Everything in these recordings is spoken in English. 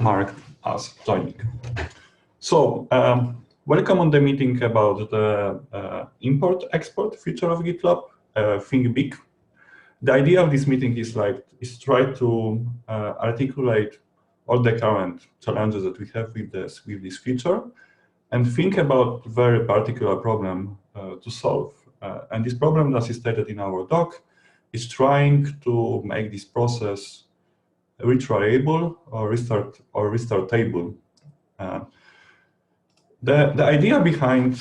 marked as joining. So welcome on the meeting about the import-export feature of GitLab, Think Big. The idea of this meeting is try to articulate all the current challenges that we have with this feature and think about very particular problem to solve. And this problem, as is stated in our doc, is trying to make this process retryable or restartable. The idea behind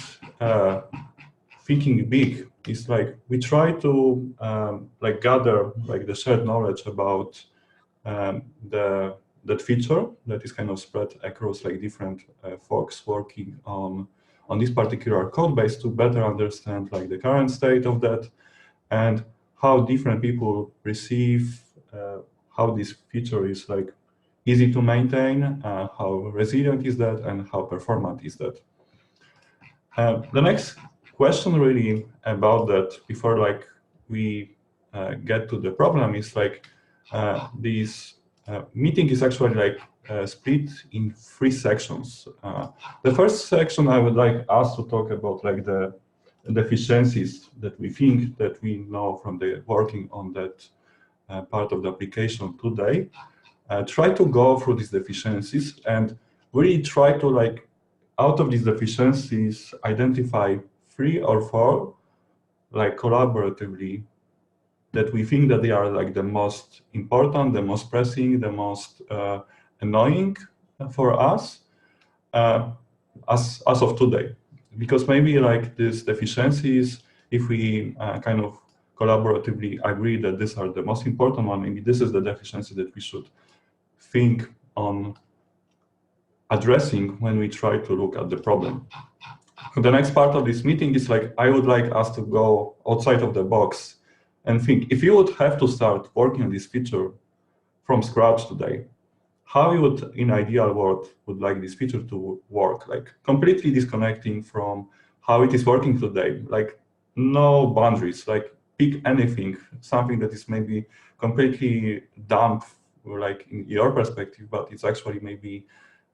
thinking big is we try to gather the shared knowledge about that feature that is kind of spread across different folks working on this particular code base to better understand the current state of that and how different people receive how this feature is easy to maintain, how resilient is that, and how performant is that. The next question really about that before we get to the problem is this meeting is actually split in 3 sections. The first section I would like us to talk about the deficiencies that we think that we know from the working on that part of the application today. Try to go through these deficiencies and really try to out of these deficiencies identify 3 or 4 collaboratively that we think that they are the most important, the most pressing, the most annoying for us as of today. Because maybe these deficiencies, if we kind of collaboratively agree that these are the most important one, maybe this is the deficiency that we should think on addressing when we try to look at the problem. The next part of this meeting is I would like us to go outside of the box and think, if you would have to start working on this feature from scratch today, how you would, in ideal world, would like this feature to work, completely disconnecting from how it is working today, no boundaries, pick anything, something that is maybe completely dumb, in your perspective, but it's actually maybe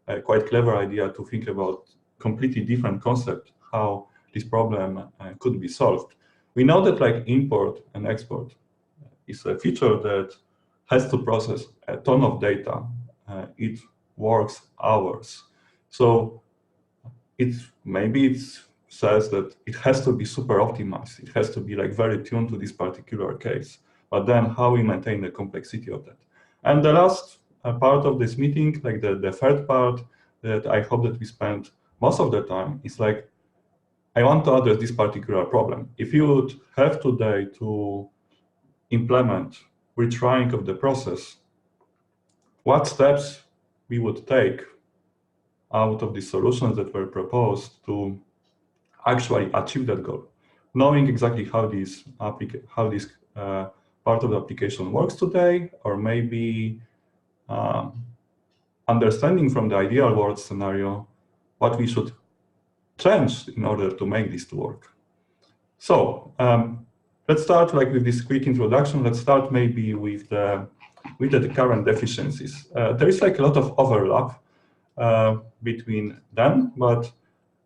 a quite clever idea to think about completely different concept, how this problem could be solved. We know that import and export is a feature that has to process a ton of data. It works hours. So maybe it says that it has to be super optimized. It has to be very tuned to this particular case. But then how we maintain the complexity of that. And the last part of this meeting, the third part that I hope that we spend most of the time is I want to address this particular problem. If you would have today to implement retrying of the process, what steps we would take out of the solutions that were proposed to actually achieve that goal, knowing exactly how this part of the application works today, or maybe understanding from the ideal world scenario what we should change in order to make this to work. So let's start with this quick introduction. Let's start maybe with the current deficiencies. There is a lot of overlap between them, but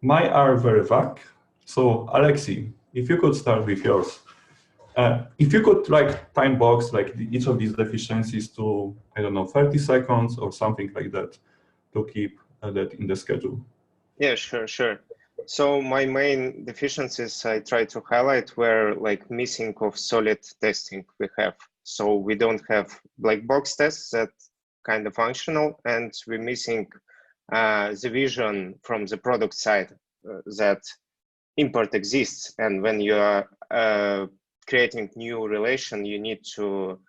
mine are very vague. So Alexi, if you could start with yours. If you could time box each of these deficiencies to, I don't know, 30 seconds or something like that to keep that in the schedule. Yeah, sure. So my main deficiencies I try to highlight were missing of solid testing we have. So we don't have black box tests that kind of functional, and we're missing the vision from the product side that import exists. And when you are creating new relation, you need to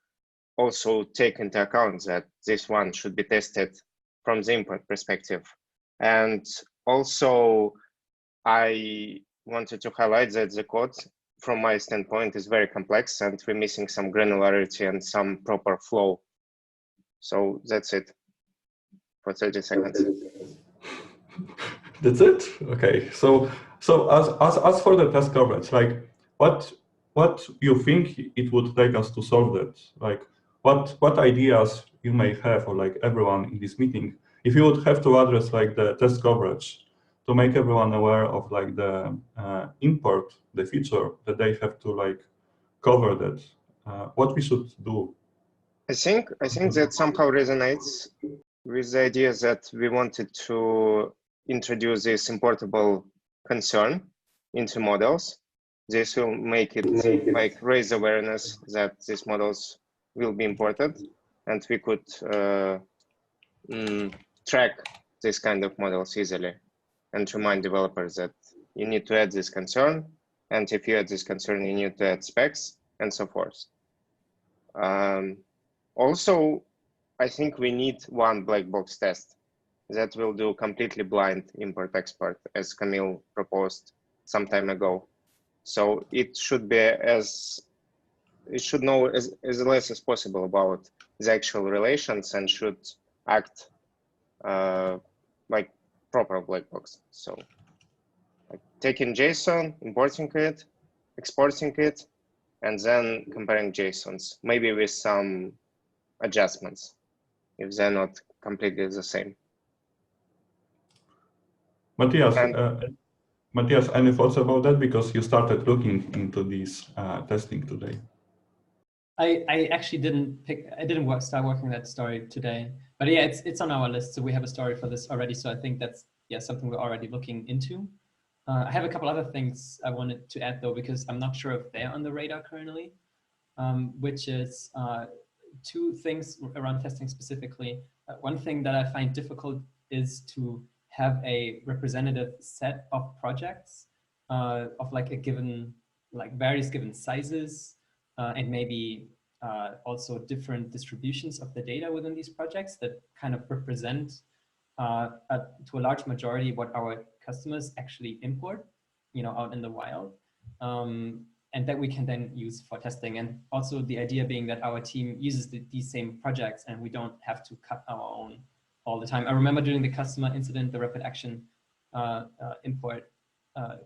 also take into account that this one should be tested from the import perspective. And also, I wanted to highlight that the code, from my standpoint, is very complex, and we're missing some granularity and some proper flow. So that's it for 30 seconds. That's it? Okay. So as for the test coverage, what you think it would take us to solve that? What ideas you may have, or everyone in this meeting if you would have to address like the test coverage to make everyone aware of like the import, the feature that they have to like cover that, what we should do. I think that somehow resonates with the idea that we wanted to introduce this importable concern into models. This will make it like raise awareness that these models will be imported, and we could track this kind of models easily and remind developers that you need to add this concern, and if you add this concern, you need to add specs and so forth. Also, I think we need one black box test that will do completely blind import-export, as Camille proposed some time ago. So it should be it should know as less as possible about the actual relations and should act like proper black box. So like taking JSON, importing it, exporting it, and then comparing JSONs, maybe with some adjustments if they're not completely the same. Matthias, Matthias, any thoughts about that? Because you started looking into this testing today. I actually didn't start working on that story today, but yeah, it's on our list. So we have a story for this already. So I think that's something we're already looking into. I have a couple other things I wanted to add though, because I'm not sure if they're on the radar currently, which is two things around testing specifically. One thing that I find difficult is to have a representative set of projects of like a given, like various given sizes and maybe also different distributions of the data within these projects that kind of represent to a large majority what our customers actually import, out in the wild. And that we can then use for testing. And also the idea being that our team uses these same projects and we don't have to cut our own all the time. I remember during the customer incident, the rapid action import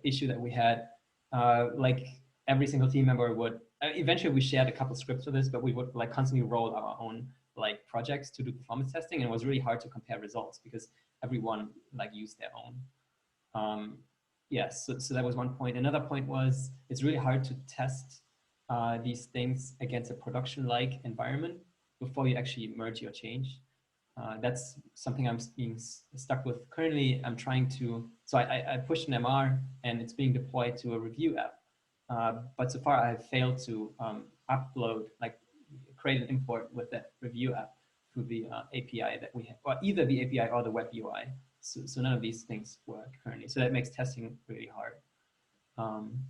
issue that we had, like every single team member would, eventually we shared a couple scripts for this, but we would like constantly roll our own like projects to do performance testing. And it was really hard to compare results because everyone like used their own. Yes, so that was one point. Another point was it's really hard to test these things against a production-like environment before you actually merge your change. That's something I'm being stuck with. Currently, I'm trying to, so I pushed an MR and it's being deployed to a review app. But so far I have failed to upload, like create an import with that review app through the API that we have, or either the API or the web UI. So none of these things work currently. So that makes testing really hard.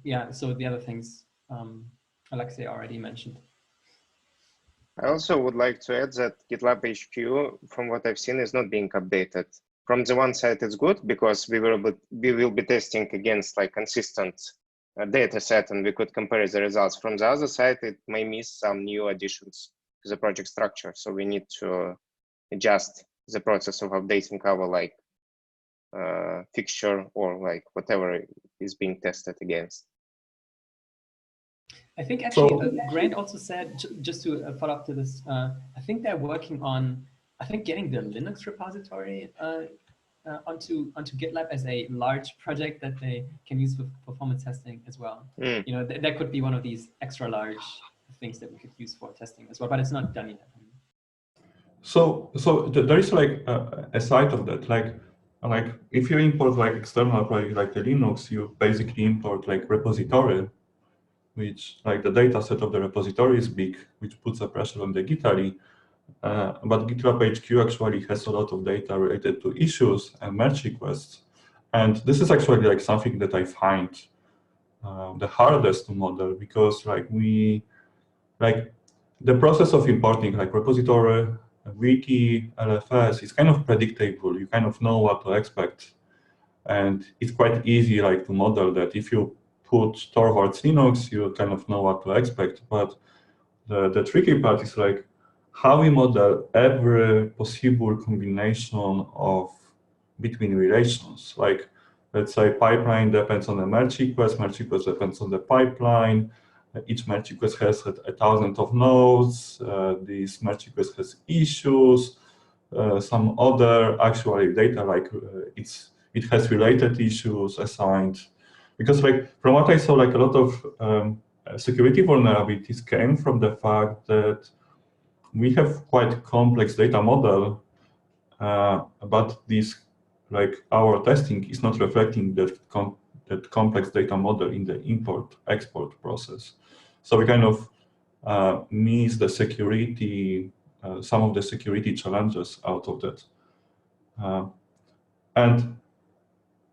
Yeah, so the other things Alexei already mentioned. I also would like to add that GitLab HQ, from what I've seen, is not being updated. From the one side, it's good because we will be testing against like consistent data set and we could compare the results. From the other side, it may miss some new additions to the project structure. So we need to adjust the process of updating our like fixture or like whatever is being tested against. I think actually Grant also said, just to follow up to this, I think they're working on, I think getting the Linux repository onto GitLab as a large project that they can use for performance testing as well. That could be one of these extra large things that we could use for testing as well, but it's not done yet. So there is like a side of that, like if you import like external project like the Linux, you basically import like repository, which like the data set of the repository is big, which puts a pressure on the Gitari. But GitLab HQ actually has a lot of data related to issues and merge requests. And this is actually like something that I find the hardest to model because like the process of importing like repository, wiki, LFS is kind of predictable. You kind of know what to expect. And it's quite easy like to model that. If you put towards Linux, you kind of know what to expect. But the tricky part is like how we model every possible combination of between relations. Like let's say pipeline depends on the merge request depends on the pipeline. Each merge request has 1,000 of nodes. This merge request has issues. some other actual data, like it has related issues assigned. Because like from what I saw, like a lot of security vulnerabilities came from the fact that we have quite complex data model, but this, like our testing is not reflecting that complex data model in the import-export process. So we kind of miss the security, some of the security challenges out of that. And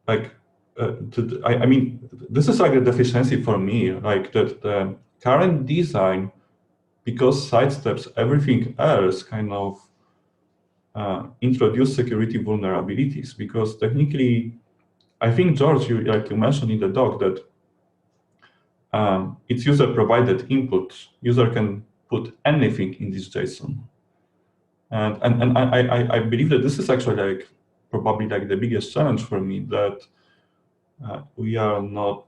like, I mean, this is like a deficiency for me, like that the current design, because sidesteps everything else, kind of introduce security vulnerabilities. Because technically, I think, George, like you mentioned in the doc, that it's user-provided input. User can put anything in this JSON. And I believe that this is actually like probably like the biggest challenge for me, that we are not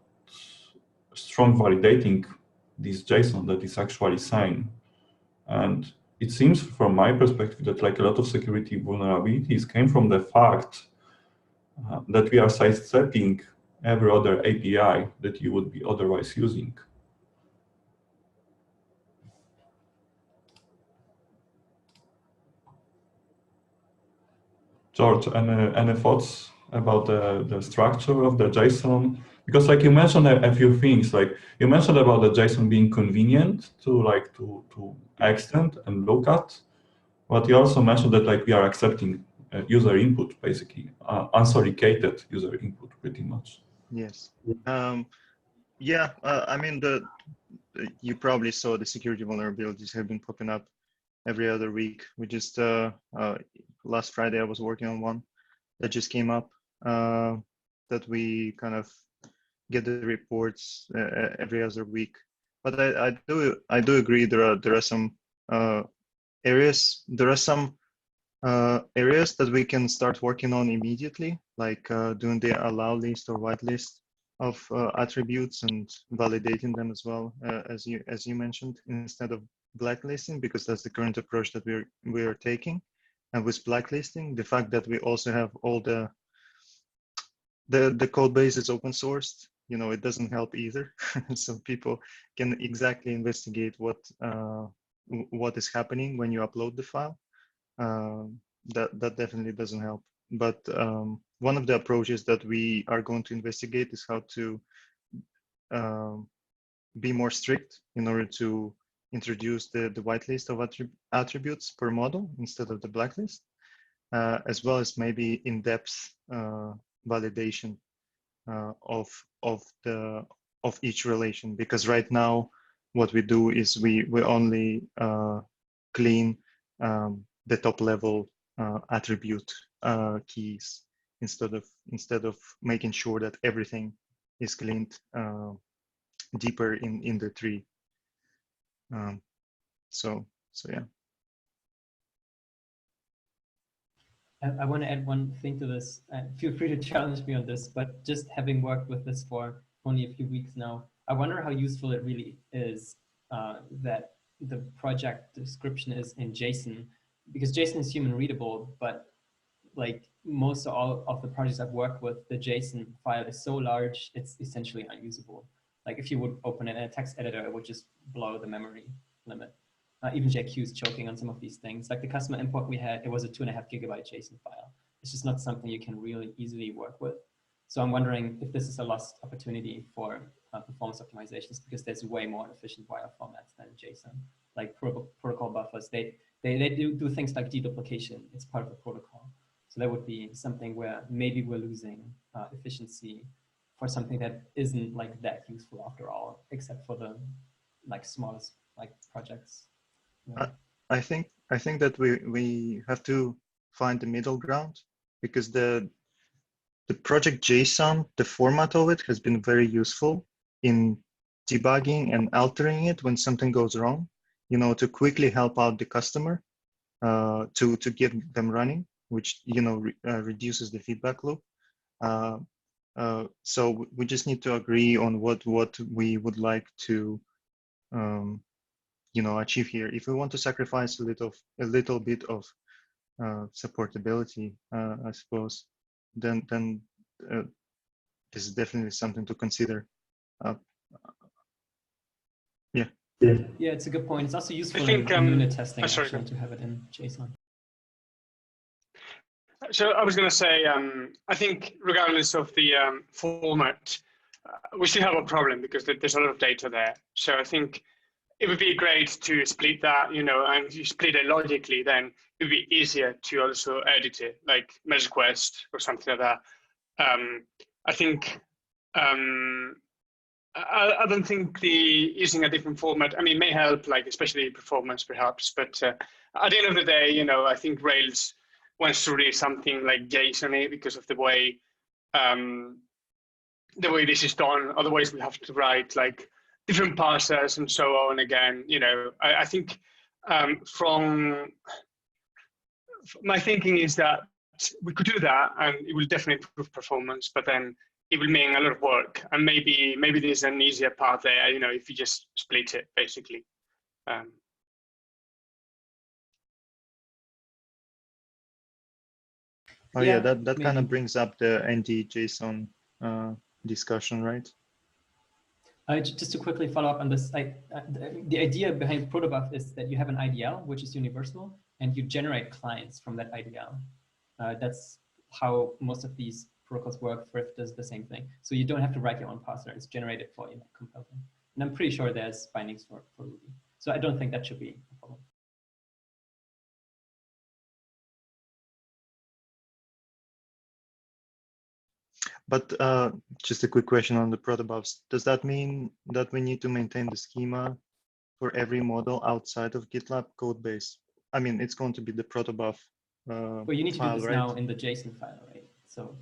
strong validating this JSON that is actually signed. And it seems from my perspective that like a lot of security vulnerabilities came from the fact that we are sidestepping every other API that you would be otherwise using. George, any thoughts about the structure of the JSON? Because like you mentioned a few things, like you mentioned about the JSON being convenient to extend and look at, but you also mentioned that like we are accepting user input, basically, unsolicited user input, pretty much. Yes. Yeah, I mean, you probably saw the security vulnerabilities have been popping up every other week. We just, last Friday, I was working on one that just came up, that we kind of get the reports every other week. But I do agree there are some areas. There are some areas that we can start working on immediately, like doing the allow list or whitelist of attributes and validating them as well, as you mentioned, instead of blacklisting, because that's the current approach that we're taking. And with blacklisting, the fact that we also have all the code base is open sourced, you know, it doesn't help either. So people can exactly investigate what is happening when you upload the file. That definitely doesn't help. But one of the approaches that we are going to investigate is how to be more strict in order to introduce the whitelist of attributes per model instead of the blacklist, as well as maybe in-depth validation of each relation. Because right now, what we do is we only clean the top level attribute keys instead of making sure that everything is cleaned deeper in the tree. So yeah. I want to add one thing to this. Feel free to challenge me on this, but just having worked with this for only a few weeks now, I wonder how useful it really is that the project description is in JSON, because JSON is human readable, but like most all of the projects I've worked with, the JSON file is so large, it's essentially unusable. Like if you would open it in a text editor, it would just blow the memory limit. Even JQ is choking on some of these things. Like the customer import we had, it was a 2.5 gigabyte JSON file. It's just not something you can really easily work with. So I'm wondering if this is a lost opportunity for performance optimizations, because there's way more efficient wire formats than JSON. Like protocol buffers, they do things like deduplication. It's part of the protocol. So that would be something where maybe we're losing efficiency for something that isn't like that useful after all, except for the like smallest like projects. Yeah. I think that we have to find the middle ground, because the project JSON, the format of it has been very useful in debugging and altering it when something goes wrong, you know, to quickly help out the customer, to get them running, which, you know, reduces the feedback loop. So we just need to agree on what we would like to you know, achieve here. If we want to sacrifice a little bit of supportability, I suppose, then this is definitely something to consider. Yeah. Yeah, it's a good point. It's also useful think, in unit testing sorry, actually to have it in JSON. So I was going to say, I think regardless of the format, we still have a problem because there's a lot of data there. So I think it would be great to split that, and if you split it logically, then it would be easier to also edit it, like merge request or something like that. I think I don't think using a different format, may help, like especially performance perhaps, but at the end of the day, I think Rails wants to read something like JSON because of the way this is done. Otherwise, we have to write like different parsers and so on again. I think from my thinking is that we could do that and it will definitely improve performance, but then it will mean a lot of work. And maybe there's an easier path there, if you just split it basically. Oh yeah, that maybe. kind of brings up the ND-JSON discussion, right? Just to quickly follow up on this, the idea behind protobuf is that you have an IDL, which is universal, and you generate clients from that IDL. That's how most of these protocols work. Thrift does the same thing. So you don't have to write your own parser. It's generated for you, compiled. And I'm pretty sure there's bindings for Ruby. So I don't think that should be a problem. But just a quick question on the protobufs. Does that mean that we need to maintain the schema for every model outside of GitLab code base? I mean, it's going to be the protobuf well, you need to file, do this right? now in the JSON file, right? So,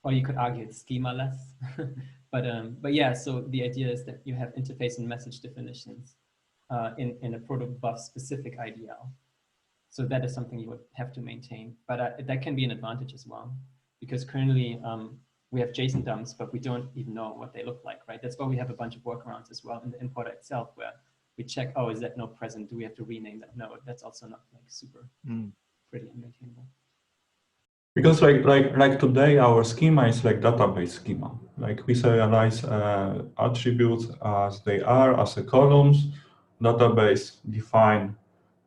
or you could argue it's schema-less. but yeah, so the idea is that you have interface and message definitions in a protobuf specific IDL. So that is something you would have to maintain, but that can be an advantage as well, because currently we have JSON dumps, but we don't even know what they look like, right? That's why we have a bunch of workarounds as well in the importer itself, where we check, oh, is that node present? Do we have to rename that node? That's also not like super pretty and maintainable. Because like today, our schema is like database schema. Like we serialize attributes as they are, as a columns. Database define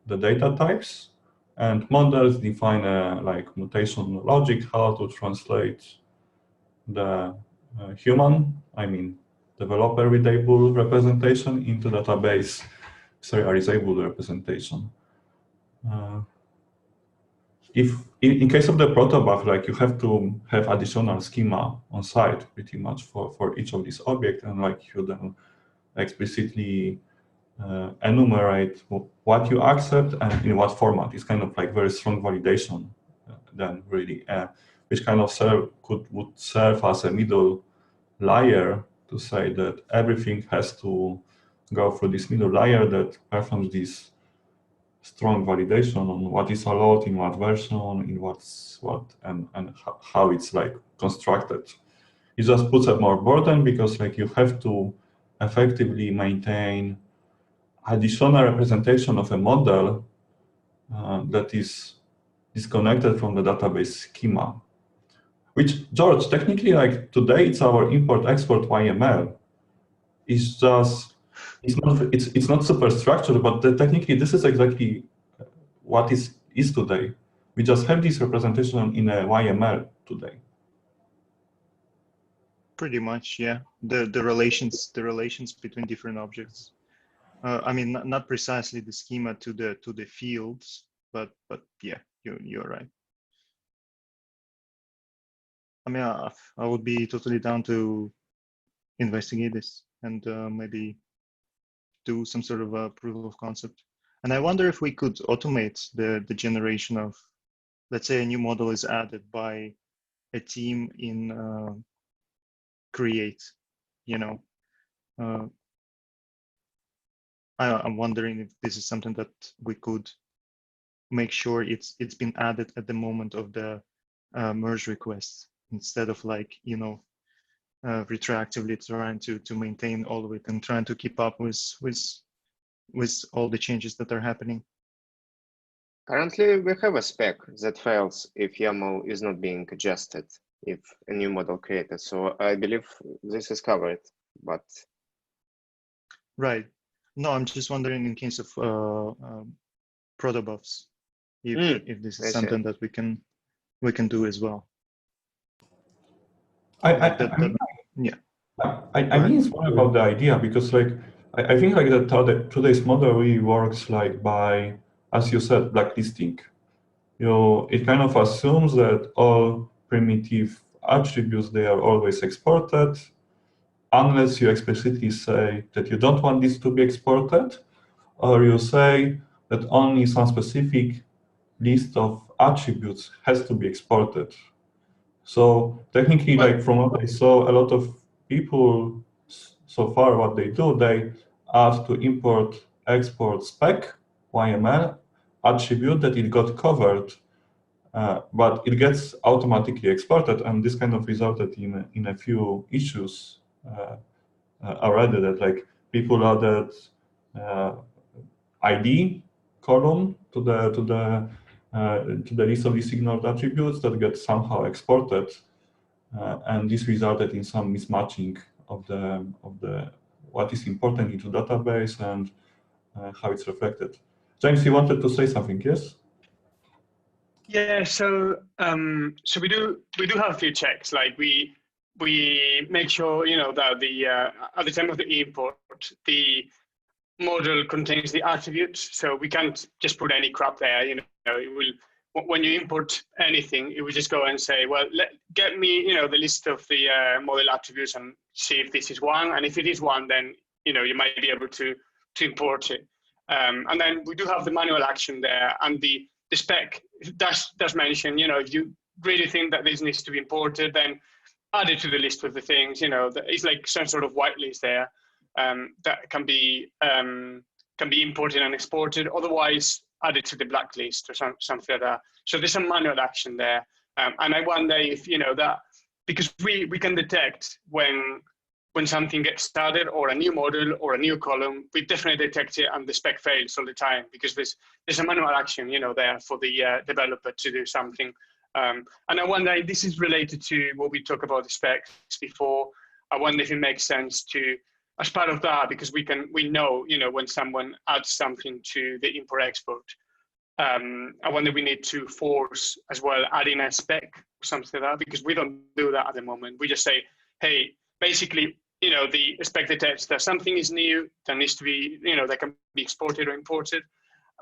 the data types, and models define like mutation logic, how to translate the developer readable representation into database serializable representation. If in case of the protobuf, like you have to have additional schema on site pretty much for each of these objects, and like you then explicitly enumerate what you accept and in what format. It's kind of like very strong validation then really, which kind of would serve as a middle layer to say that everything has to go through this middle layer that performs this strong validation on what is allowed in what version, in what's what, and how it's like constructed. It just puts up more burden because like you have to effectively maintain additional representation of a model that is disconnected from the database schema. Which, George, technically, like today, it's our import-export YML. It's just it's not super structured, but technically, this is exactly what is today. We just have this representation in a YML today. Pretty much, yeah. The relations between different objects. I mean, not precisely the schema to the fields, but yeah, you're right. I mean, I would be totally down to investigate this and maybe do some sort of a proof of concept. And I wonder if we could automate the generation of, let's say, a new model is added by a team in Create. I'm wondering if this is something that we could make sure it's been added at the moment of the merge request, instead of like retroactively trying to maintain all of it and trying to keep up with all the changes that are happening. Currently, we have a spec that fails if YAML is not being adjusted, if a new model created. So I believe this is covered, but Right. No, I'm just wondering in case of protobufs, if this I is see. something that we can do as well. I think it's more about the idea, because like I think like today's model really works like by, as you said, blacklisting. It kind of assumes that all primitive attributes, they are always exported, unless you explicitly say that you don't want this to be exported, or you say that only some specific list of attributes has to be exported. So technically, like from what I saw, a lot of people so far, what they do, they ask to import export spec YML attribute that it got covered, but it gets automatically exported, and this kind of resulted in a few issues already, that like people added ID column to the list of these ignored attributes that get somehow exported, and this resulted in some mismatching of the what is important into database and how it's reflected. James, you wanted to say something, yes? Yeah, so so we do have a few checks. Like we make sure that the at the time of the import, the model contains the attributes, so we can't just put any crap there. It will, when you import anything, it will just go and say, well, get me the list of the model attributes and see if this is one, and if it is one, then you might be able to import it. And then we do have the manual action there, and the spec does mention, if you really think that this needs to be imported, then add it to the list of the things. It's like some sort of whitelist there. That can be imported and exported. Otherwise, add it to the blacklist or something like that. So there's some manual action there, and I wonder if that, because we can detect when something gets started, or a new model or a new column, we definitely detect it, and the spec fails all the time, because there's a manual action there for the developer to do something. And I wonder if this is related to what we talked about the specs before. I wonder if it makes sense to, as part of that, because we know when someone adds something to the import export, I wonder we need to force as well adding a spec or something like that, because we don't do that at the moment. We just say, hey, basically, the spec detects that something is new that needs to be, that can be exported or imported,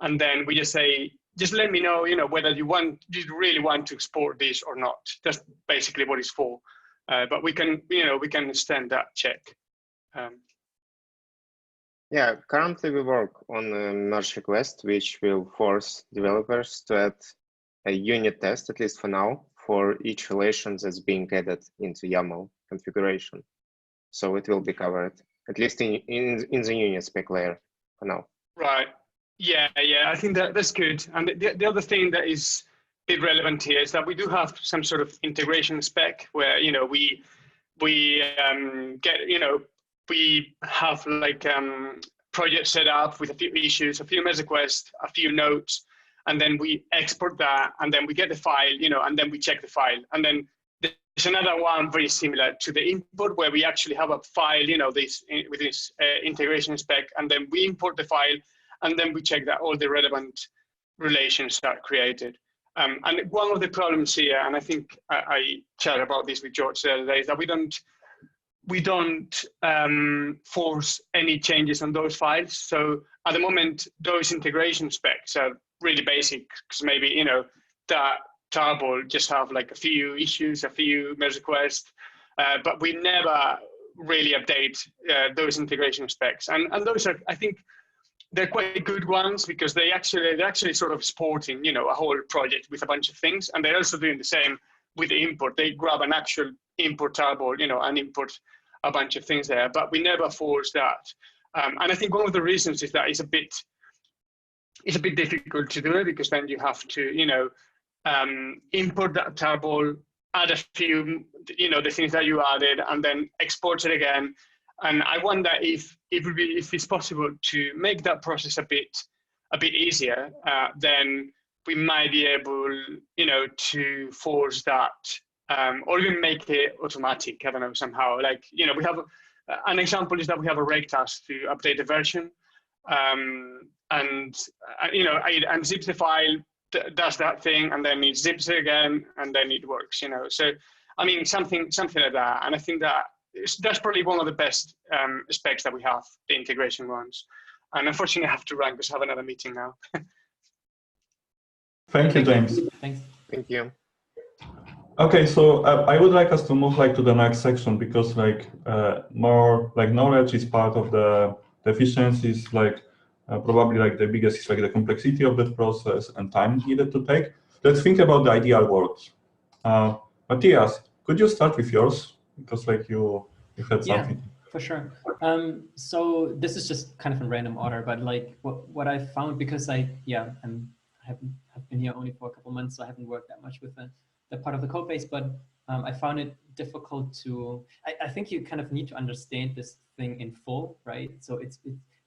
and then we just say, just let me know, whether you really want to export this or not. That's basically what it's for. But we can extend that check. Yeah, currently we work on a merge request, which will force developers to add a unit test, at least for now, for each relation that's being added into YAML configuration. So it will be covered, at least in the unit spec layer for now. Right. Yeah. I think that's good. And the other thing that is a bit relevant here is that we do have some sort of integration spec where we get we have like project set up with a few issues, a few merge requests, a few notes, and then we export that, and then we get the file, and then we check the file, and then there's another one very similar to the import where we actually have a file, with this integration spec, and then we import the file, and then we check that all the relevant relations are created. And one of the problems here, and I think I chatted about this with George the other day, is that we don't force any changes on those files. So at the moment, those integration specs are really basic, because maybe that tarball just have like a few issues, a few merge requests, but we never really update those integration specs. And those are, I think, they're quite good ones, because they're actually sort of supporting a whole project with a bunch of things, and they're also doing the same with the import. They grab an actual import tarball, and import a bunch of things there, but we never force that. And I think one of the reasons is that it's a bit difficult to do it, because then you have to import that tarball, add a few the things that you added, and then export it again. And I wonder if it's possible to make that process a bit easier, then we might be able, to force that, or even make it automatic. I don't know, somehow. Like, we have an example is that we have a rake task to update the version, and and zips the file, does that thing, and then it zips it again, and then it works. So I mean, something like that. And I think that's probably one of the best specs that we have, the integration ones. And unfortunately, I have to run because I have another meeting now. Thank you, James. Thanks. Thank you. Okay, so I would like us to move to the next section, because more knowledge is part of the efficiencies. Probably the biggest is the complexity of that process and time needed to take. Let's think about the ideal world. Matthias, could you start with yours, because you had something? Yeah, for sure. So this is just kind of in random order, but what I found, because I have been here only for a couple months, so I haven't worked that much with the part of the code base, but I found it difficult to. I think you kind of need to understand this thing in full, right? So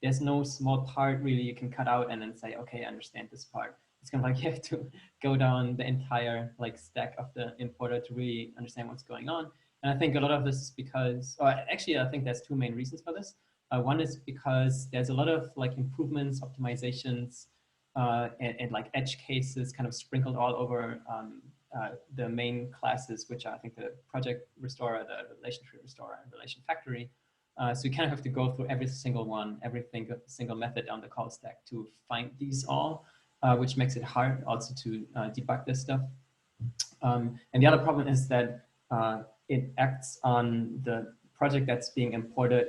there's no small part really you can cut out and then say, okay, I understand this part. It's kind of you have to go down the entire stack of the importer to really understand what's going on. And I think a lot of this is because, actually, I think there's two main reasons for this. One is because there's a lot of improvements, optimizations, and edge cases kind of sprinkled all over the main classes, which are, I think, the project restorer, the relation tree restorer, and relation factory. So you kind of have to go through every single one, every single method on the call stack to find these all, which makes it hard also to debug this stuff. And the other problem is that it acts on the project that's being imported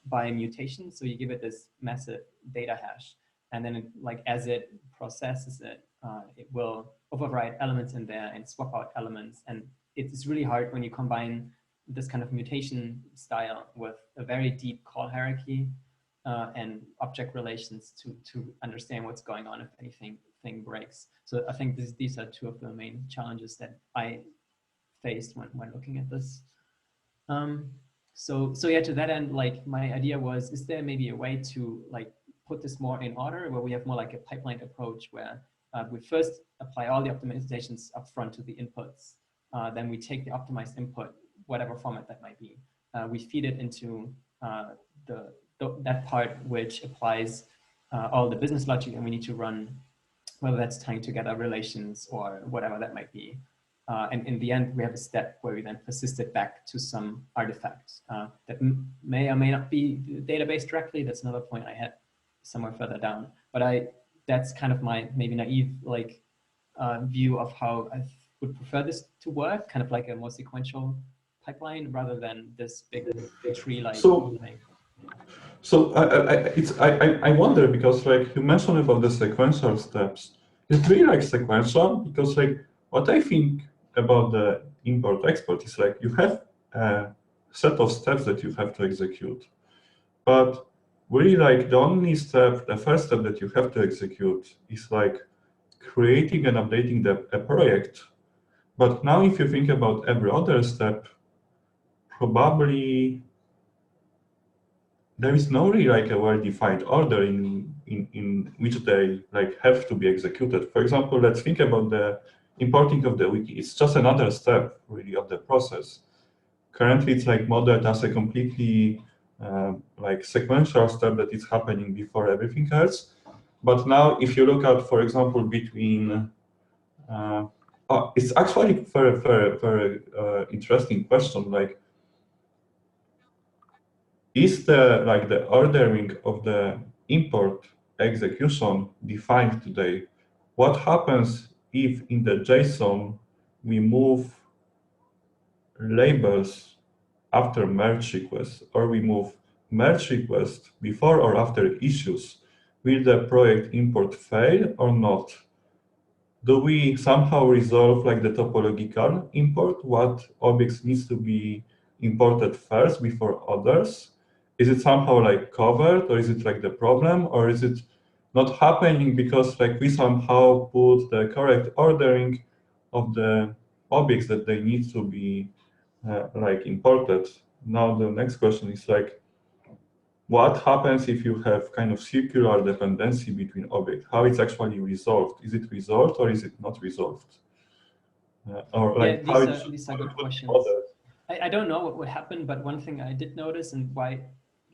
by mutation. So you give it this massive data hash, and then as it processes it, it will override elements in there and swap out elements. And it's really hard when you combine this kind of mutation style with a very deep call hierarchy and object relations to understand what's going on if anything breaks. So I think these are two of the main challenges that I faced when looking at this. So yeah, to that end, my idea was, is there maybe a way to put this more in order, where we have more a pipeline approach, where we first apply all the optimizations upfront to the inputs, then we take the optimized input, whatever format that might be, we feed it into that part which applies all the business logic, and we need to run, whether that's tying together relations or whatever that might be. And in the end, we have a step where we then persist it back to some artifacts that may or may not be the database directly. That's another point I had somewhere further down. But that's kind of my maybe naive view of how I would prefer this to work, kind of like a more sequential pipeline rather than this big tree-like thing. So I wonder, because you mentioned about the sequential steps. It's really sequential, because what I think about the import export is you have a set of steps that you have to execute, but really the only step, the first step that you have to execute is creating and updating a project. But now if you think about every other step, probably there is no really a well-defined order in which they have to be executed. For example, let's think about the importing of the wiki. It's just another step really of the process. Currently, it's modeled as a completely sequential step that is happening before everything else. But now, if you look at, for example, between it's actually very interesting question. Is the ordering of the import execution defined today? What happens if in the JSON we move labels after merge request, or we move merge request before or after issues? Will the project import fail or not? Do we somehow resolve the topological import? What objects needs to be imported first before others? Is it somehow covered, or is it the problem, or is it not happening because we somehow put the correct ordering of the objects that they need to be imported? Now the next question is what happens if you have kind of circular dependency between objects? How it's actually resolved? Is it resolved or is it not resolved? Or like yeah, these are good questions. I don't know what would happen, but one thing I did notice, and why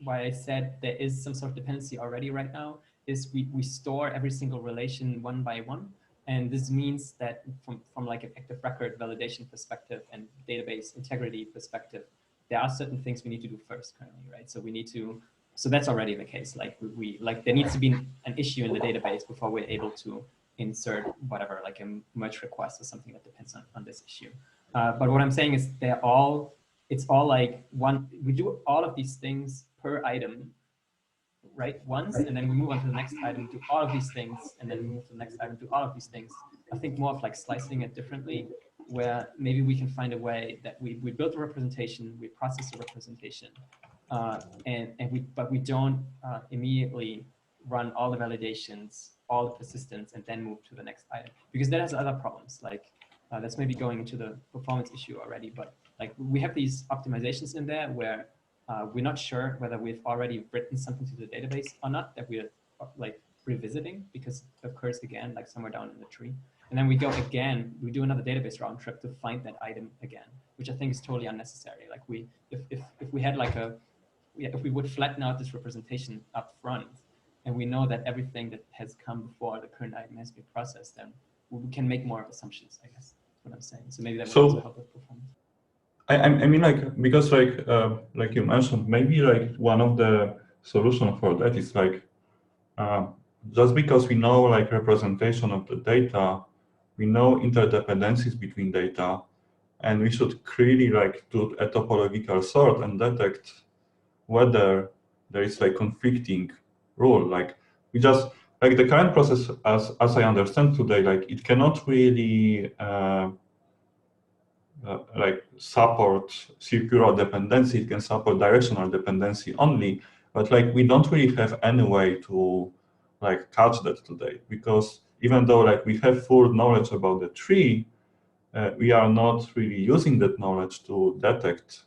I said there is some sort of dependency already right now, is we store every single relation one by one. And this means that from like an active record validation perspective and database integrity perspective, there are certain things we need to do first currently, right? So we need to, so that's already the case. Like like there needs to be an issue in the database before we're able to insert whatever, like a merge request or something that depends on this issue. But what I'm saying is it's all like we do all of these things per item, right? Once, and then we move on to the next item, do all of these things, and then we move to the next item, do all of these things. I think more of like slicing it differently, where maybe we can find a way that we build a representation, we process the representation, but we don't immediately run all the validations, all the persistence, and then move to the next item, because that has other problems. Like that's maybe going into the performance issue already, but like we have these optimizations in there where we're not sure whether we've already written something to the database or not that we're like revisiting, because it occurs again, like somewhere down in the tree. And then we go again, we do another database round trip to find that item again, which I think is totally unnecessary. Like if we had like if we would flatten out this representation up front, and we know that everything that has come before the current item has been processed, then we can make more assumptions, I guess, that's what I'm saying. So maybe that would also help with performance. I mean, like, because like you mentioned, maybe like one of the solutions for that is like, just because we know like representation of the data, we know interdependencies between data, and we should clearly like do a topological sort and detect whether there is like conflicting rule. Like we just, like the current process, as I understand today, like it cannot really like support circular dependency. It can support directional dependency only, but like we don't really have any way to like catch that today, because even though like we have full knowledge about the tree, we are not really using that knowledge to detect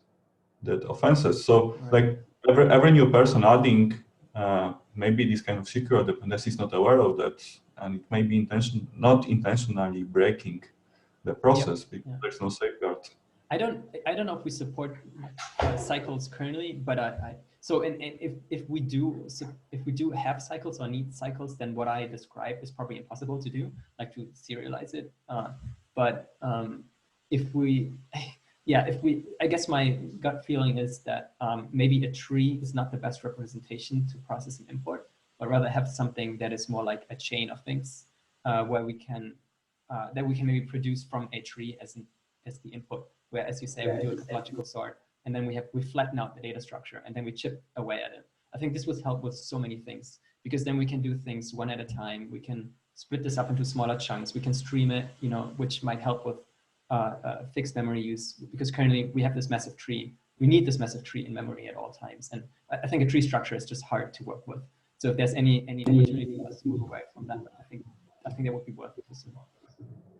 that offenses. So like every new person adding maybe this kind of circular dependency is not aware of that, and it may be not intentionally breaking the process because there's no safeguard. I don't know if we support cycles currently, but so if we do have cycles or need cycles, then what I described is probably impossible to do, like to serialize it. But if we, I guess my gut feeling is that maybe a tree is not the best representation to process an import, but rather have something that is more like a chain of things where we can maybe produce from a tree as the input, where, as you say, we do a topological sort, and then we flatten out the data structure, and then we chip away at it. I think this would help with so many things, because then we can do things one at a time. We can split this up into smaller chunks. We can stream it, which might help with fixed memory use, because currently we have this massive tree. We need this massive tree in memory at all times, and I think a tree structure is just hard to work with. So if there's any opportunity for us to move away from that, I think that would be worth pursuing.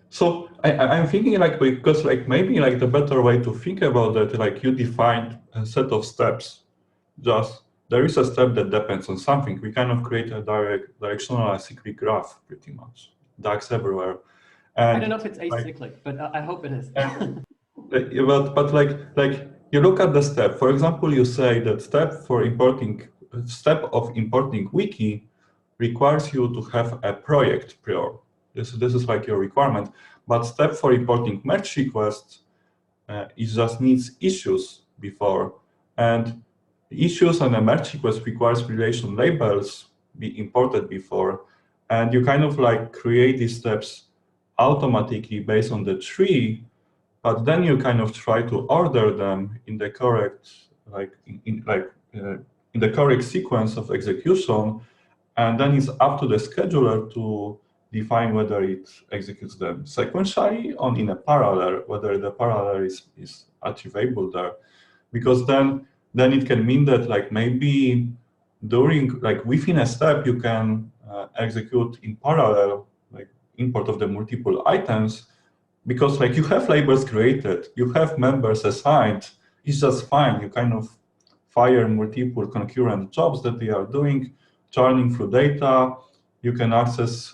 So I'm thinking like, because like maybe like the better way to think about that, like you defined a set of steps. Just there is a step that depends on something. We kind of create a directional acyclic graph pretty much. DAX everywhere. And I don't know if it's acyclic, but I hope it is. but like you look at the step. For example, you say that step of importing wiki requires you to have a project prior. This is like your requirement. But step for importing merge request, it just needs issues before. And issues and a merge request requires relation labels be imported before. And you kind of like create these steps automatically based on the tree, but then you kind of try to order them in the correct, like in the correct sequence of execution. And then it's up to the scheduler to define whether it executes them sequentially or in a parallel, whether the parallel is achievable there. Because then it can mean that like maybe within a step, you can execute in parallel, like import of the multiple items, because like you have labels created, you have members assigned, it's just fine. You kind of fire multiple concurrent jobs that they are doing, churning through data. You can access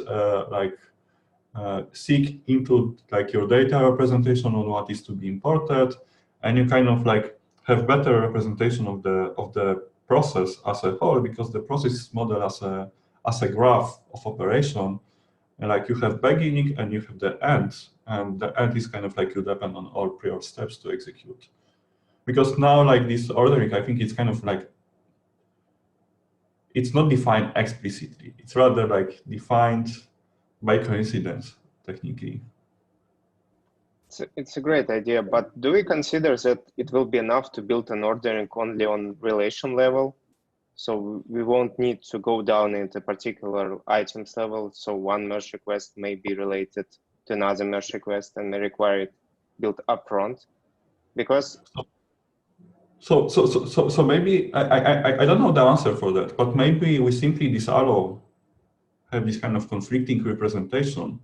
seek into like your data representation on what is to be imported, and you kind of like have better representation of the process as a whole, because the process is modeled as a graph of operation, and like you have beginning and you have the end, and the end is kind of like you depend on all prior steps to execute. Because now like this ordering, I think it's kind of like it's not defined explicitly. It's rather like defined by coincidence, technically. It's a great idea, but do we consider that it will be enough to build an ordering only on relation level? So we won't need to go down into particular items level. So one merge request may be related to another merge request and may require it built upfront, because. So maybe I don't know the answer for that, but maybe we simply disallow have this kind of conflicting representation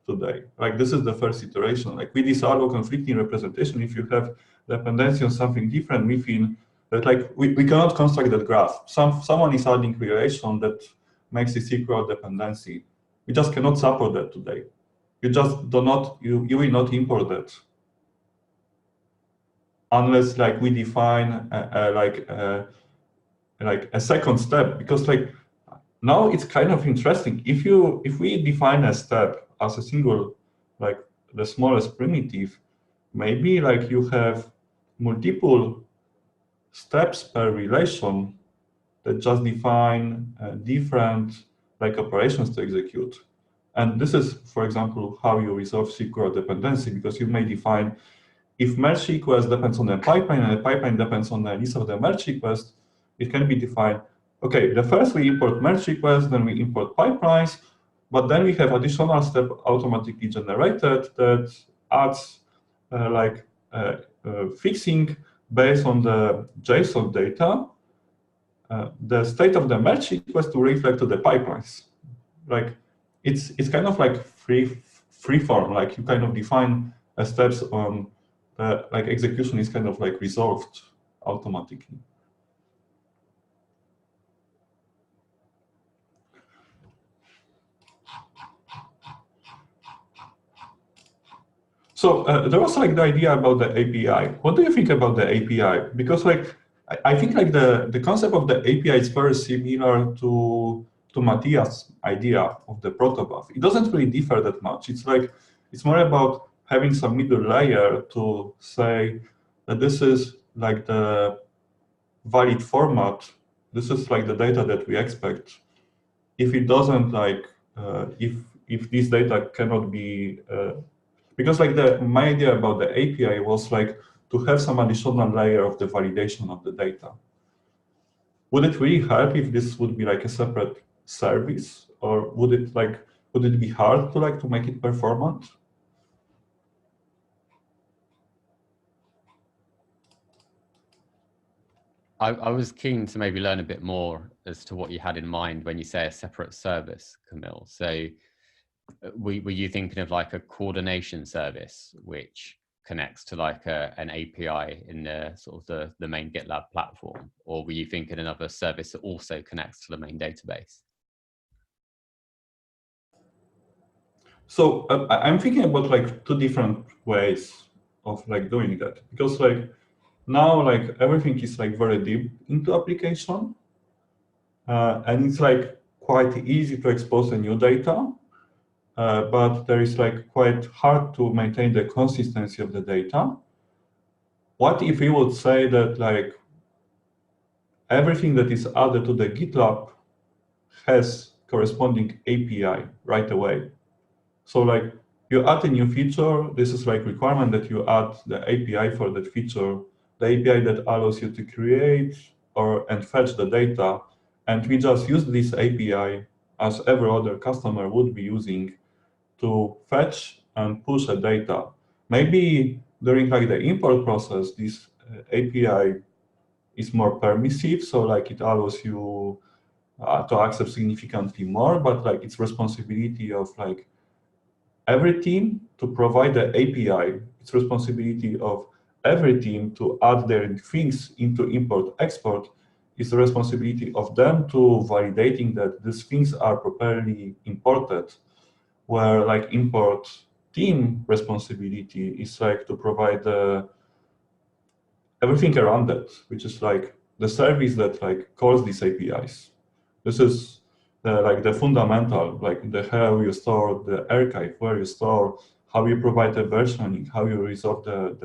today. Like this is the first iteration. Like we disallow conflicting representation if you have dependency on something different within that. Like we cannot construct that graph. Someone is adding relation that makes a secret dependency. We just cannot support that today. You just do not. You will not import that unless like we define like a second step, because like now it's kind of interesting. If we define a step as a single, like the smallest primitive, maybe like you have multiple steps per relation that just define different like operations to execute. And this is, for example, how you resolve secure dependency, because you may define if merge request depends on a pipeline and a pipeline depends on the list of the merge request, it can be defined, okay, the first we import merge requests, then we import pipelines, but then we have additional step automatically generated that adds fixing based on the JSON data, the state of the merge request to reflect to the pipelines. Like it's kind of like free form, like you kind of define steps on like execution is kind of like resolved automatically. So there was like the idea about the API. What do you think about the API? Because like I think like the concept of the API is very similar to Matthias' idea of the protobuf. It doesn't really differ that much. It's like it's more about having some middle layer to say that this is like the valid format. This is like the data that we expect. If it doesn't like, if this data cannot be, because like my idea about the API was like to have some additional layer of the validation of the data. Would it really help if this would be like a separate service, or would it be hard to make it performant? I was keen to maybe learn a bit more as to what you had in mind when you say a separate service, Camille. So were you thinking of like a coordination service which connects to like an API in the sort of the main GitLab platform, or were you thinking another service that also connects to the main database? So I'm thinking about like two different ways of like doing that, because like now like everything is like very deep into application, and it's like quite easy to expose the new data, but there is like quite hard to maintain the consistency of the data. What if we would say that like everything that is added to the GitLab has corresponding API right away? So like you add a new feature, this is like requirement that you add the API for that feature, the API that allows you to create and fetch the data. And we just use this API as every other customer would be using to fetch and push the data. Maybe during like the import process, this API is more permissive, so like it allows you to accept significantly more, but like it's responsibility of like every team to provide the API. It's responsibility of every team to add their things into import-export, it's the responsibility of them to validating that these things are properly imported, where like import team responsibility is like to provide everything around that, which is like the service that like calls these APIs. This is like the fundamental, like the how you store the archive, where you store, how you provide the versioning, how you resolve the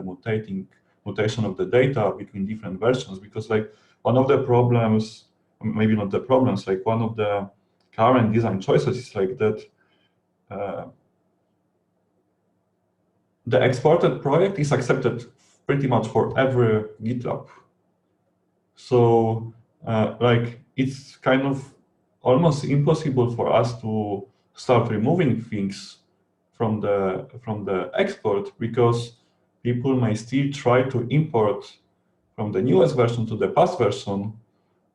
mutation of the data between different versions. Because like one of the problems, maybe not the problems, like one of the current design choices is like that the exported project is accepted pretty much for every GitLab. So like it's kind of almost impossible for us to start removing things from the export, because people may still try to import from the newest version to the past version,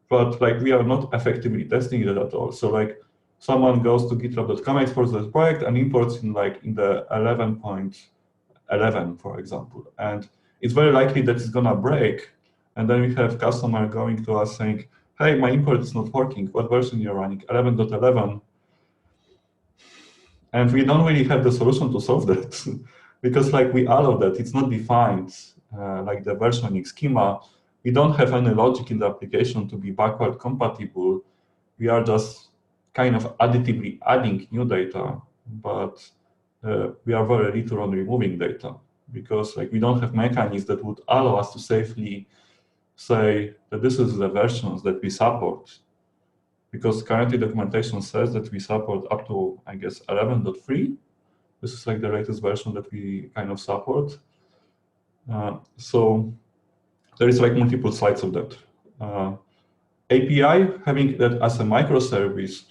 but like we are not effectively testing it at all. So like someone goes to gitlab.com, exports the project and imports in like in the 11.11, for example, and it's very likely that it's gonna break. And then we have customer going to us saying, hey, my import is not working. What version you're running? 11.11. And we don't really have the solution to solve that because like we allow that, it's not defined like the versioning schema. We don't have any logic in the application to be backward compatible. We are just kind of additively adding new data, but we are very little on removing data, because like we don't have mechanisms that would allow us to safely say that this is the versions that we support. Because currently documentation says that we support up to, I guess, 11.3. This is like the latest version that we kind of support. So there is like multiple sides of that. API, having that as a microservice,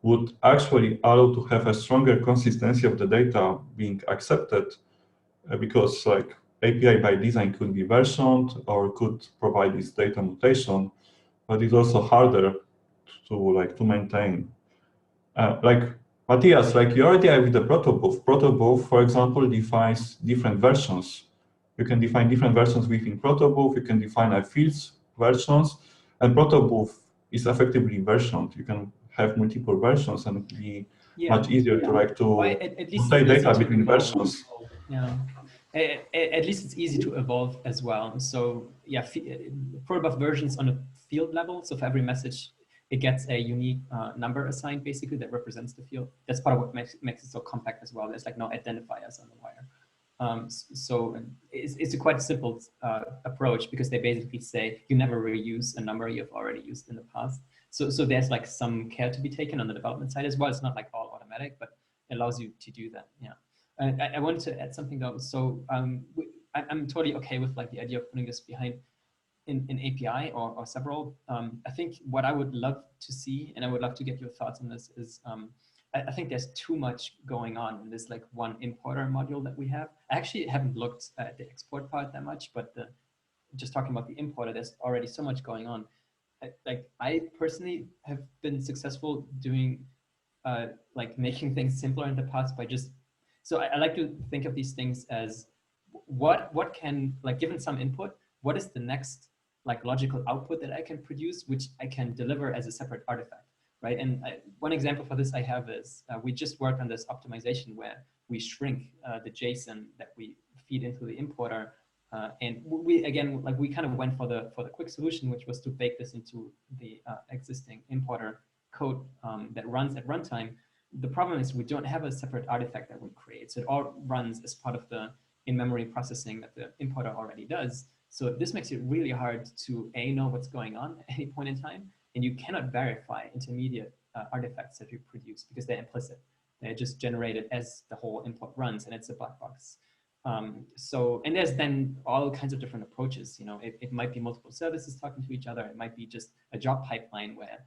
would actually allow to have a stronger consistency of the data being accepted, because like API by design could be versioned or could provide this data mutation, but it's also harder to maintain. Like Matthias, like your idea with the protobuf. Protobuf, for example, defines different versions. You can define different versions within protobuf. You can define a fields versions, and protobuf is effectively versioned. You can have multiple versions, and it will be much easier to like to say data between versions. Yeah. At least it's easy to evolve as well. So yeah, protobuf versions on a field level. So for every message, it gets a unique number assigned, basically, that represents the field. That's part of what makes it so compact as well. There's like no identifiers on the wire. So it's a quite simple approach, because they basically say you never reuse a number you've already used in the past. So there's like some care to be taken on the development side as well. It's not like all automatic, but it allows you to do that. Yeah. I wanted to add something though. So I'm totally okay with like the idea of putting this behind an API or several. I think what I would love to see, and I would love to get your thoughts on this, is I think there's too much going on in this like one importer module that we have. I actually haven't looked at the export part that much, but just talking about the importer, there's already so much going on. I personally have been successful doing like making things simpler in the past by just, so I like to think of these things as what can, like, given some input, what is the next like logical output that I can produce, which I can deliver as a separate artifact, right? And one example for this I have is we just worked on this optimization where we shrink the JSON that we feed into the importer, and we again, like, we kind of went for the quick solution, which was to bake this into the existing importer code that runs at runtime. The problem is we don't have a separate artifact that we create, so it all runs as part of the in-memory processing that the importer already does. So this makes it really hard to know what's going on at any point in time, and you cannot verify intermediate artifacts that you produce because they're implicit. They're just generated as the whole import runs, and it's a black box. And there's then all kinds of different approaches. You know, it might be multiple services talking to each other. It might be just a job pipeline where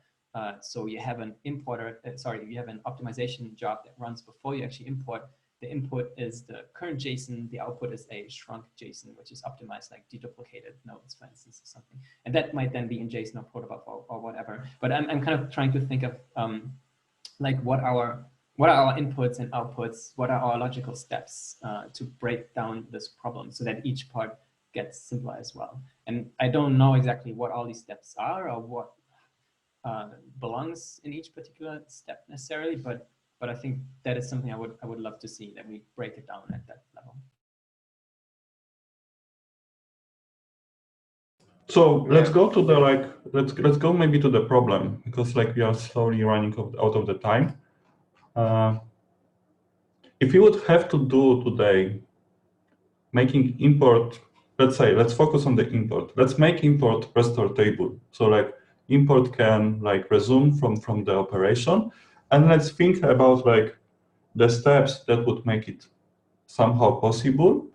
so you have an importer, you have an optimization job that runs before you actually import. The input is the current JSON, the output is a shrunk JSON, which is optimized like deduplicated nodes, for instance, or something. And that might then be in JSON or protobuf or whatever. But I'm kind of trying to think of like what are our inputs and outputs, what are our logical steps to break down this problem so that each part gets simpler as well. And I don't know exactly what all these steps are or what belongs in each particular step necessarily, but I think that is something I would love to see, that we break it down at that level. So let's go to the let's go maybe to the problem, because like we are slowly running out of the time. If you would have to do today making import, let's focus on the import. Let's make import restore table. So like import can like resume from the operation, and let's think about like the steps that would make it somehow possible,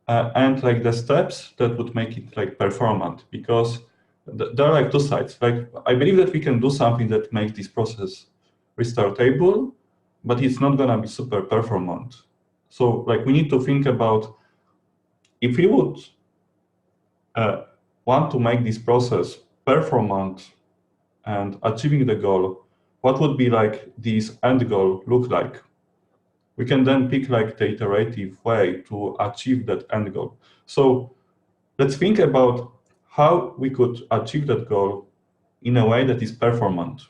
and like the steps that would make it like performant, because there are like two sides. Like I believe that we can do something that makes this process restore table, but it's not gonna be super performant. So like we need to think about, if we would want to make this process performant and achieving the goal, what would be like this end goal look like? We can then pick like the iterative way to achieve that end goal. So let's think about how we could achieve that goal in a way that is performant.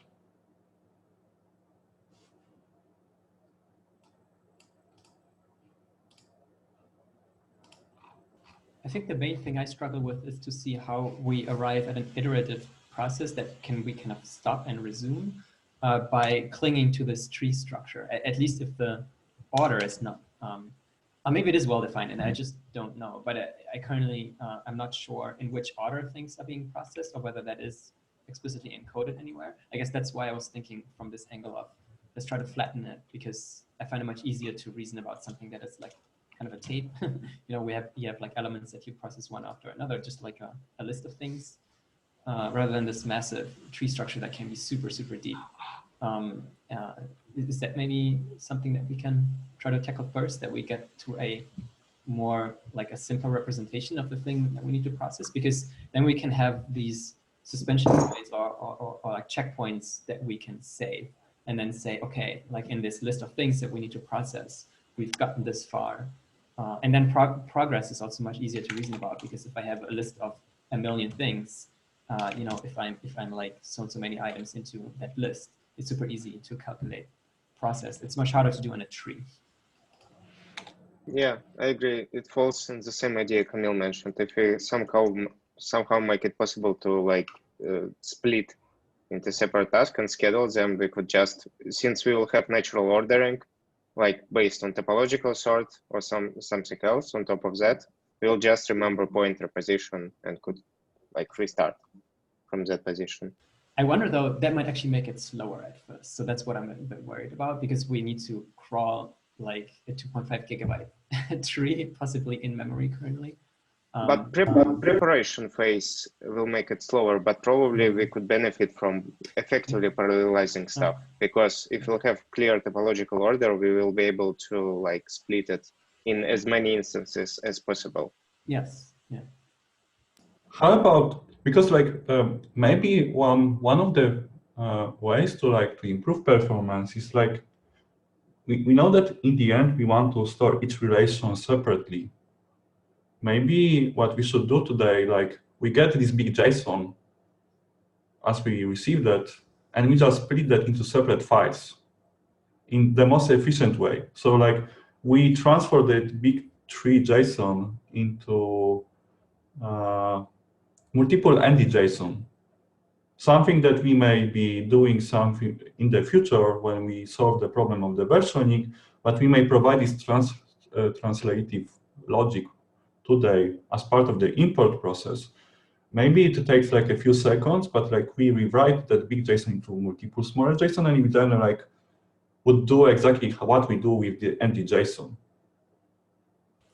I think the main thing I struggle with is to see how we arrive at an iterative process that we kind of stop and resume by clinging to this tree structure, at least if the order is not, maybe it is well defined and I just don't know, but I currently, I'm not sure in which order things are being processed or whether that is explicitly encoded anywhere. I guess that's why I was thinking from this angle of, let's try to flatten it, because I find it much easier to reason about something that is like kind of a tape. You know, you have like elements that you process one after another, just like a list of things, rather than this massive tree structure that can be super, super deep. Is that maybe something that we can try to tackle first, that we get to a more like a simple representation of the thing that we need to process? Because then we can have these suspension points or like checkpoints that we can save, and then say, okay, like in this list of things that we need to process, we've gotten this far. And then progress is also much easier to reason about, because if I have a list of 1,000,000 things, you know, if I'm like so and so many items into that list, it's super easy to calculate process. It's much harder to do in a tree. Yeah, I agree. It falls in the same idea Camille mentioned. If we somehow make it possible to like split into separate tasks and schedule them, we could just, since we will have natural ordering, like based on topological sort or something else on top of that, we'll just remember pointer position and could like restart from that position. I wonder though, that might actually make it slower at first. So that's what I'm a bit worried about, because we need to crawl like a 2.5 gigabyte tree, possibly in memory currently. But preparation phase will make it slower, but probably we could benefit from effectively parallelizing stuff, because if we'll have clear topological order, we will be able to like split it in as many instances as possible. Yes, yeah. How about, because like maybe one of the ways to improve performance is like, we know that in the end we want to store each relation separately. Maybe what we should do today, like we get this big JSON as we receive that, and we just split that into separate files in the most efficient way. So like we transfer that big tree JSON into multiple ND-JSON, something that we may be doing something in the future when we solve the problem of the versioning, but we may provide this translative logic today as part of the import process. Maybe it takes like a few seconds, but like we rewrite that big JSON into multiple smaller JSON, and we then like would do exactly what we do with the ND-JSON.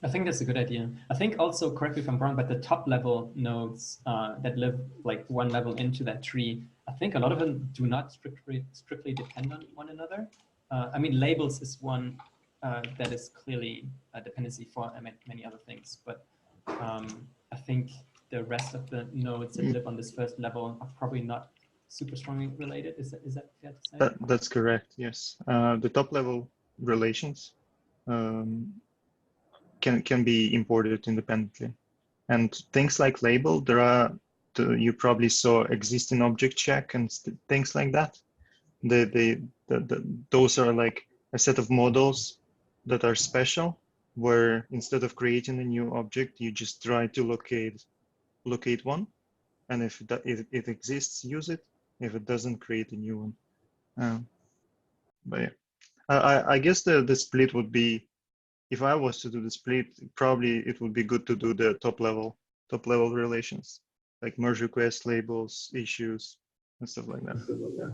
I think that's a good idea. I think also, correct me if I'm wrong, but the top level nodes that live like one level into that tree, I think a lot of them do not strictly depend on one another. I mean, labels is one that is clearly a dependency for many other things, but I think the rest of the nodes that live on this first level are probably not super strongly related. Is that fair to say? That's correct, yes. The top level relations can be imported independently. And things like label, there are, you probably saw existing object check and things like that. Those are like a set of models that are special, where instead of creating a new object, you just try to locate one, and if it exists, use it. If it doesn't, create a new one. But yeah, I guess the split would be, if I was to do the split, probably it would be good to do the top level relations, like merge request, labels, issues, and stuff like that.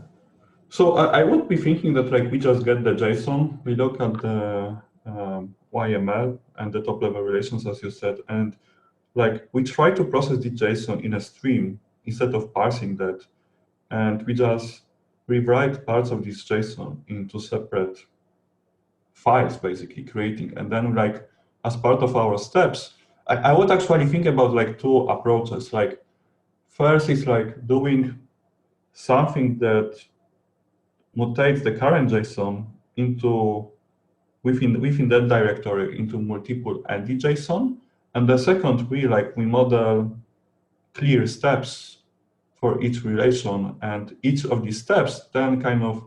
So I would be thinking that like we just get the JSON, we look at the YML and the top level relations, as you said, and like we try to process the JSON in a stream instead of parsing that, and we just rewrite parts of this JSON into separate files, basically creating, and then like as part of our steps, I would actually think about like two approaches. Like first is like doing something that mutates the current JSON into within that directory into multiple anti-JSON, and the second we model clear steps for each relation, and each of these steps then kind of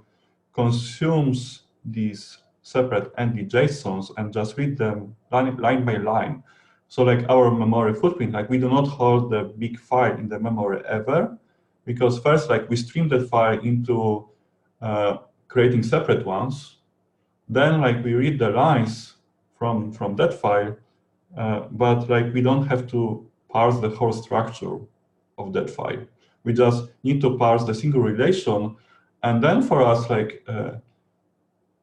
consumes these separate anti-JSONs and just read them line by line. So like our memory footprint, like we do not hold the big file in the memory ever, because first like we stream that file into creating separate ones, then like we read the lines from that file, but like we don't have to parse the whole structure of that file. We just need to parse the single relation, and then for us like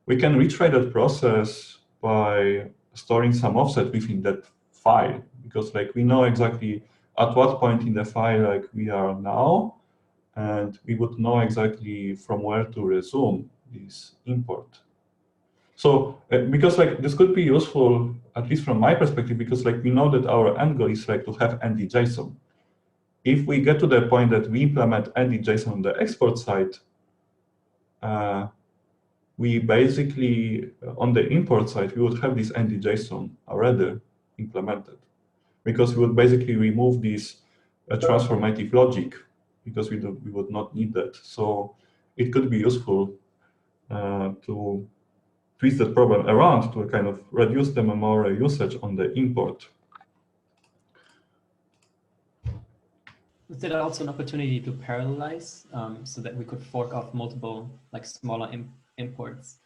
we can retry that process by storing some offset within that file, because like we know exactly at what point in the file like we are now, and we would know exactly from where to resume this import. So because like this could be useful, at least from my perspective, because like we know that our end goal is like to have anti-JSON. If we get to the point that we implement anti-JSON on the export side, we basically, on the import side, we would have this anti-JSON already implemented, because we would basically remove this transformative logic, because we would not need that. So it could be useful to twist that problem around to kind of reduce the memory usage on the import. Was there also an opportunity to parallelize so that we could fork off multiple like smaller imports?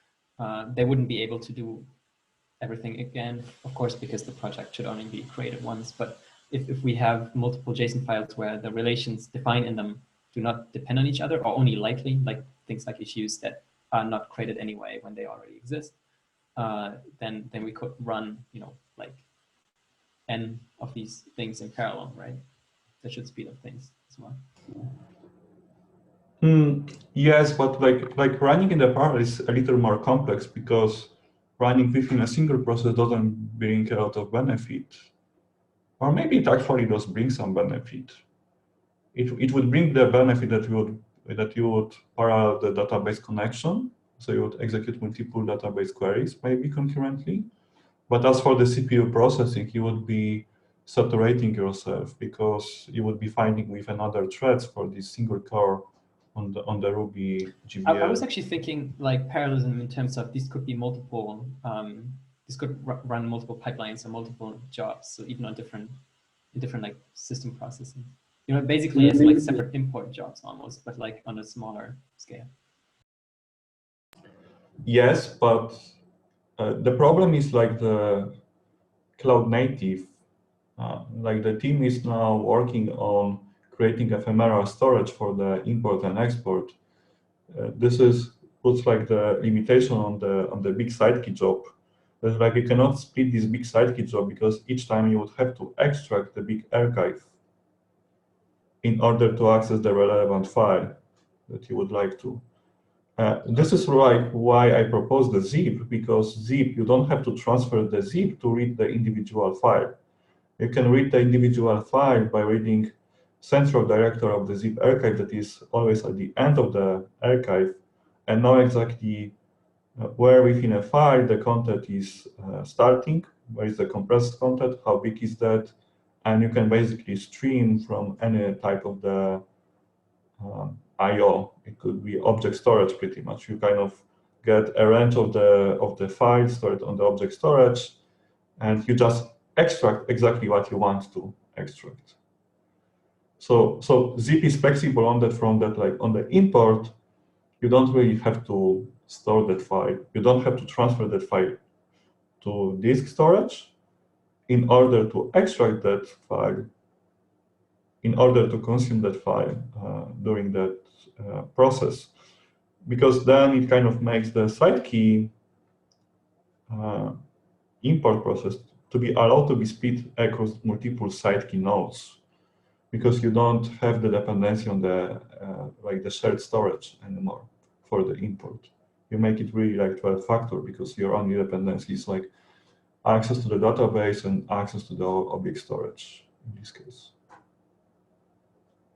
They wouldn't be able to do everything again, of course, because the project should only be created once. But if we have multiple JSON files where the relations defined in them do not depend on each other, or only lightly, like things like issues that are not created anyway when they already exist, then we could run, like n of these things in parallel, right? That should speed up things as well. Yes, but like running in the parallel is a little more complex, because running within a single process doesn't bring a lot of benefit. Or maybe it actually does bring some benefit. It would bring the benefit that you would parallel the database connection, so you would execute multiple database queries maybe concurrently. But as for the CPU processing, you would be saturating yourself, because you would be finding with another threads for this single core on the Ruby GBL. I was actually thinking like parallelism in terms of these could be multiple, this could run multiple pipelines or multiple jobs. So even on different like system processing, basically as like separate import jobs almost, but like on a smaller scale. Yes, but the problem is like the cloud native, like the team is now working on creating ephemeral storage for the import and export. This puts like the limitation on the big sidekey job. That like you cannot split this big sidekey job, because each time you would have to extract the big archive in order to access the relevant file that you would like to. This is why I propose the zip, because zip, you don't have to transfer the zip to read the individual file. You can read the individual file by reading central directory of the zip archive that is always at the end of the archive, and know exactly where within a file the content is starting, where is the compressed content, how big is that, and you can basically stream from any type of the I/O. It could be object storage pretty much. You kind of get a range of the files stored on the object storage, and you just extract exactly what you want to extract. So zip is flexible on that front, that like on the import, you don't really have to store that file. You don't have to transfer that file to disk storage in order to extract that file, in order to consume that file during that process. Because then it kind of makes the side key import process to be allowed to be split across multiple side key nodes, because you don't have the dependency on the like the shared storage anymore for the import. You make it really like 12 factor, because your only dependency is like access to the database and access to the object storage in this case.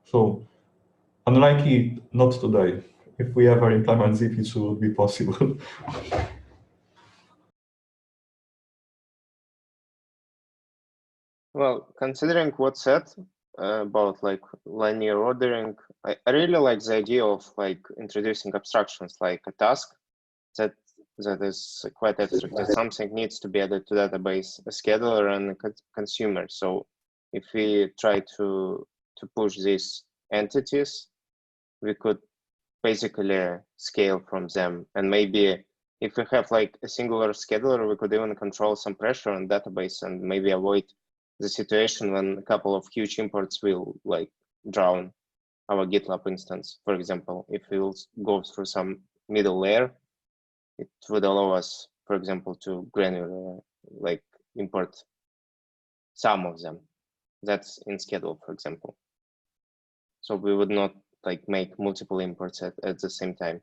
So unlikely not today. If we ever implement zip, it should be possible. Well, considering what's said about like linear ordering, I really like the idea of like introducing abstractions like a task that is quite abstract, that something needs to be added to database, a scheduler and a consumer. So if we try to push these entities, we could basically scale from them. And maybe if we have like a singular scheduler, we could even control some pressure on database and maybe avoid the situation when a couple of huge imports will like drown our GitLab instance. For example, if we will go through some middle layer, it would allow us, for example, to granular like import some of them. That's in schedule, for example. So we would not like make multiple imports at the same time.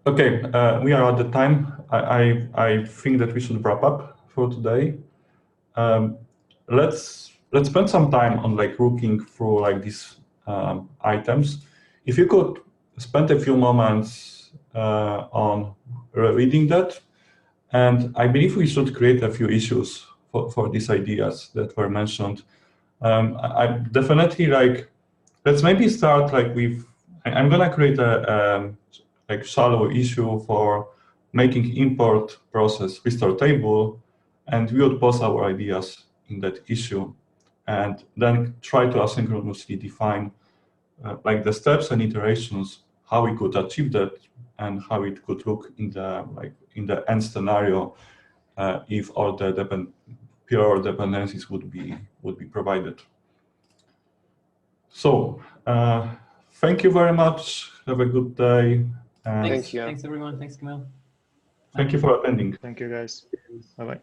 Okay, we are at the time. I think that we should wrap up for today. Let's spend some time on like looking through like these items. If you could spend a few moments on reading that, and I believe we should create a few issues for these ideas that were mentioned. I definitely like, let's maybe start like with, I'm gonna create a like shallow issue for making import process restore table, and we would post our ideas in that issue, and then try to asynchronously define like the steps and iterations, how we could achieve that, and how it could look in the end scenario if all the pure dependencies would be provided. So thank you very much. Have a good day. And Thank you. Thanks everyone. Thanks, Camille. Thank you for attending. Thank you, guys. Bye-bye.